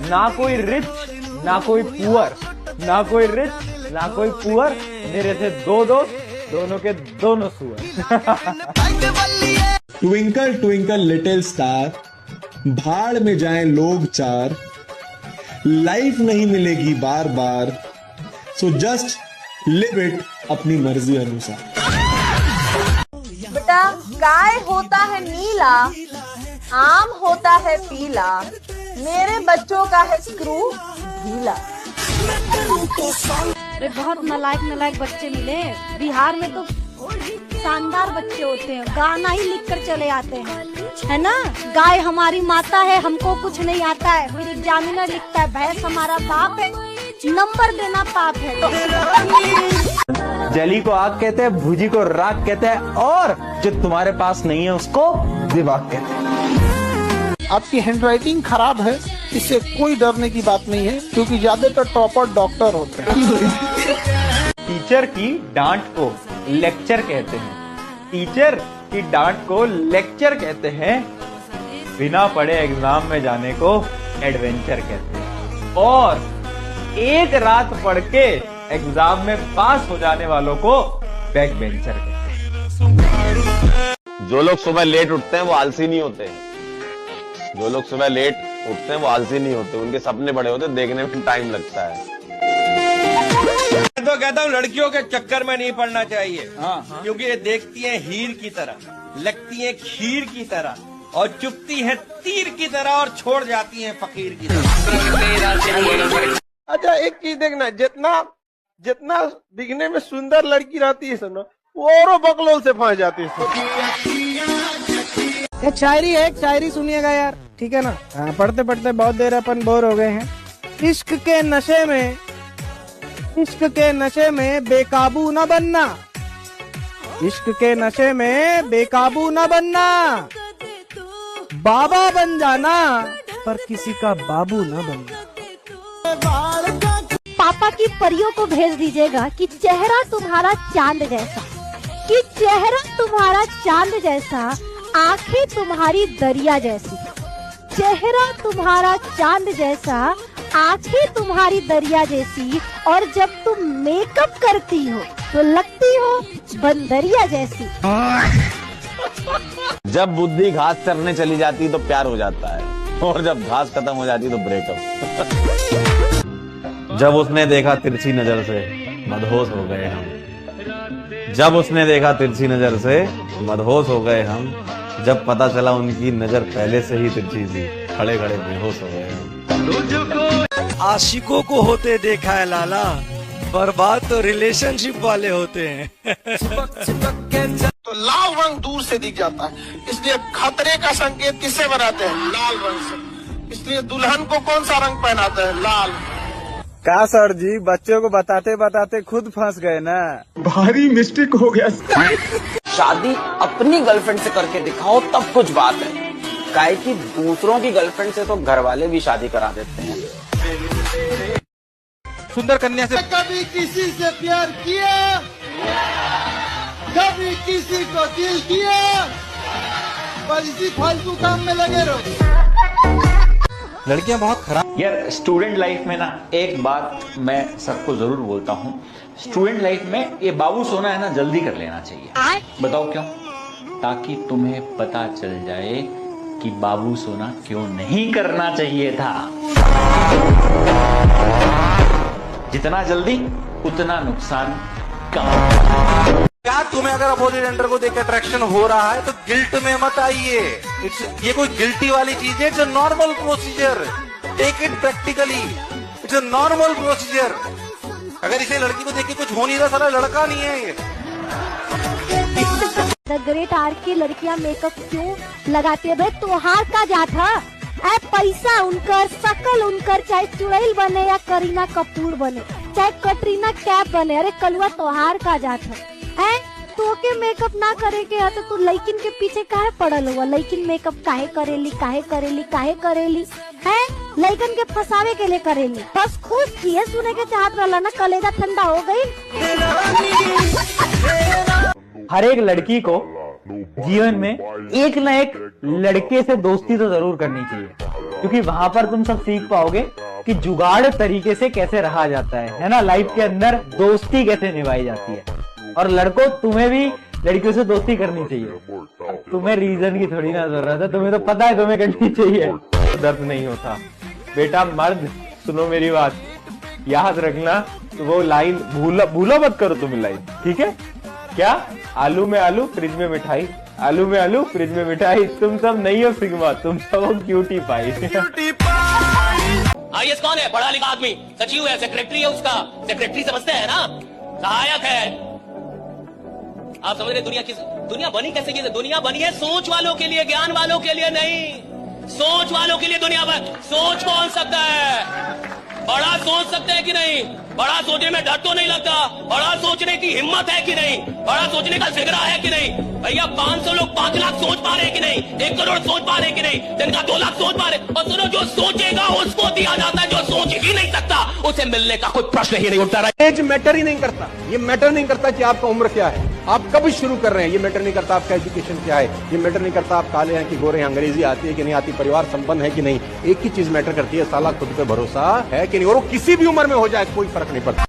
ना कोई रिच ना कोई पुअर, ना कोई रिच ना कोई पुअर, मेरे थे दो दोस्त, दोनों के दोनों सुअर। ट्विंकल ट्विंकल लिटिल स्टार, भाड़ में जाएं लोग चार, लाइफ नहीं मिलेगी बार बार, सो जस्ट लिव इट अपनी मर्जी अनुसार। बेटा गाय होता है नीला, आम होता है पीला, मेरे बच्चों का है स्क्रू ढीला। अरे बहुत नालायक बच्चे मिले बिहार में, तो शानदार बच्चे होते हैं, गाना ही लिख कर चले आते हैं, है ना। गाय हमारी माता है, हमको कुछ नहीं आता है, फिर एग्जामिनर लिखता है भैंस हमारा बाप है, नंबर देना पाप है। जली को आग कहते हैं, भुजी को राख कहते हैं, और जो तुम्हारे पास नहीं है उसको दिमाग कहते हैं। आपकी हैंडराइटिंग खराब है, इससे कोई डरने की बात नहीं है, क्योंकि ज्यादातर टॉपर डॉक्टर होते हैं। टीचर की डांट को लेक्चर कहते हैं, टीचर की डांट को लेक्चर कहते हैं, बिना पढ़े एग्जाम में जाने को एडवेंचर कहते हैं, और एक रात पढ़ के एग्जाम में पास हो जाने वालों को बैक बेंचर कहते हैं। जो लोग सुबह लेट उठते हैं वो आलसी नहीं होते, जो लोग सुबह लेट उठते हैं वो आलसी नहीं होते, उनके सपने बड़े होते, देखने में टाइम लगता है। मैं तो कहता हूँ लड़कियों के चक्कर में नहीं पड़ना चाहिए, क्योंकि ये देखती हैं हीर की तरह, लगती हैं खीर की तरह, और चुपती हैं तीर की तरह, और छोड़ जाती हैं फकीर की तरह। अच्छा एक चीज देखना, जितना दिखने में सुंदर लड़की रहती है सुनो, वो औरों बकलोल से फंस जाती है। एक शायरी है, एक शायरी सुनिएगा यार, ठीक है ना। पढ़ते पढ़ते बहुत देर अपन बोर हो गए हैं। इश्क के नशे में बेकाबू न बनना, इश्क के नशे में बेकाबू न बनना, बाबा बन जाना पर किसी का बाबू न बनना। पापा की परियों को भेज दीजिएगा कि चेहरा तुम्हारा चांद जैसा, कि चेहरा तुम्हारा चांद जैसा, आंखें तुम्हारी दरिया जैसी, चेहरा तुम्हारा चांद जैसा, आंखें तुम्हारी दरिया जैसी, और जब तुम मेकअप करती हो तो लगती हो बंदरिया जैसी। जब बुद्धि घास चरने चली जाती है तो प्यार हो जाता है, और जब घास खत्म हो जाती है तो ब्रेकअप। जब उसने देखा तिरछी नजर से मदहोश हो गए हम, जब उसने देखा तिरछी नजर से मदहोश हो गए हम, जब पता चला उनकी नजर पहले से ही तिरछी थी, खड़े खड़े बेहोश हो गए हम। आशिकों को होते देखा है लाला, बर्बाद तो रिलेशनशिप वाले होते हैं। तो लाल रंग दूर से दिख जाता है, इसलिए खतरे का संकेत किससे बनाते हैं? लाल रंग से। इसलिए दुल्हन को कौन सा रंग पहनाते हैं? लाल। क्या सर जी, बच्चों को बताते बताते खुद फंस गए ना, भारी मिस्टेक हो गया। शादी अपनी गर्लफ्रेंड से करके दिखाओ तब कुछ बात है, काहे कि दूसरों की गर्लफ्रेंड से तो घर वाले भी शादी करा देते हैं। सुंदर कन्या से कभी किसी से प्यार किया, कभी किसी को दिल किया, पर इसी फालतू काम में लगे रहो। लड़कियां बहुत खराब यार। स्टूडेंट लाइफ में ना एक बात मैं सबको जरूर बोलता हूँ, स्टूडेंट लाइफ में ये बाबू सोना है ना जल्दी कर लेना चाहिए। बताओ क्यों? ताकि तुम्हें पता चल जाए कि बाबू सोना क्यों नहीं करना चाहिए था। जितना जल्दी उतना नुकसान कम। क्या तुम्हें अगर अपोजिट जेंडर को देख अट्रैक्शन हो रहा है तो गिल्ट में मत आइए, ये कोई गिल्टी वाली चीज है, it's a normal procedure, take it practically, it's a normal procedure. अगर इसे लड़की को देख के कुछ हो नहीं रहा, साला लड़का नहीं है ये। द ग्रेट आर की लड़कियां मेकअप क्यों लगाती है भाई? त्योहार का जा था, पैसा उनकर, शकल उनकर, चाहे चुड़ैल बने या करीना कपूर बने, चाहे कटरीना कैफ बने, अरे कलुआ त्योहार का जा था है। तो के मेकअप ना करे के है तो तू लड़किन के पीछे काहे पड़ल हुआ? लड़किन मेकअप काहे करेली, काहे करेली, काहे करेली है? लड़कन के फंसावे के लिए करेली, बस खुश किए सुने के चाहत रहला ना, कलेजा ठंडा हो गई। हर एक लड़की को जीवन में एक न एक लड़के से दोस्ती तो जरूर करनी चाहिए। क्योंकि वहां पर तुम सब सीख पाओगे कि जुगाड़ तरीके से कैसे रहा जाता है ना, लाइफ के अंदर दोस्ती कैसे निभाई जाती है। और लड़कों, तुम्हें भी लड़कियों से दोस्ती करनी चाहिए। तुम्हें रीजन की थोड़ी ना जरूरत है, तुम्हें तो पता है तुम्हें करनी चाहिए। दर्द नहीं होता बेटा, मर्द सुनो मेरी बात, याद रखना। तो वो लाइन भूलो मत करो तुम लाइन, ठीक है क्या? आलू में आलू फ्रिज में मिठाई, आलू में आलू फ्रिज में मिठाई। तुम सब नहीं हो सिग्मा, तुम सब हो क्यूटी पाई। आईएएस कौन है? पढ़ा लिखा आदमी, सचिव है, सेक्रेटरी है, उसका सेक्रेटरी समझते हैं ना, सहायक है। आप समझ रहे दुनिया बनी कैसे? की दुनिया बनी है सोच वालों के लिए, ज्ञान वालों के लिए नहीं। सोच वालों के लिए दुनिया बनी। सोच कौन सकता है? बड़ा सोच सकते हैं कि नहीं? बड़ा सोचने में डर तो नहीं लगता? बड़ा सोचने की हिम्मत है कि नहीं? बड़ा सोचने का जिगरा है कि नहीं? भैया 500 लोग 5 लाख सोच पा रहे कि नहीं? 1 करोड़ सोच पा रहे कि नहीं? जिनका 2 लाख सोच पा रहे। और सुनो, जो सोचेगा उसको दिया जाता है, जो सोच ही नहीं सकता उसे मिलने का कोई प्रश्न ही नहीं उठता। एज मैटर ही नहीं करता। ये मैटर नहीं करता कि आपका उम्र क्या है, आप कब शुरू कर रहे हैं। ये मैटर नहीं करता आपका एजुकेशन क्या है, ये मैटर नहीं करता आप काले हैं कि गोरे हैं, अंग्रेजी आती है कि नहीं आती, परिवार संपन्न है कि नहीं। एक ही चीज मैटर करती है, साला खुद पे भरोसा है कि नहीं। और वो किसी भी उम्र में हो जाए कोई फर्क नहीं पड़ता।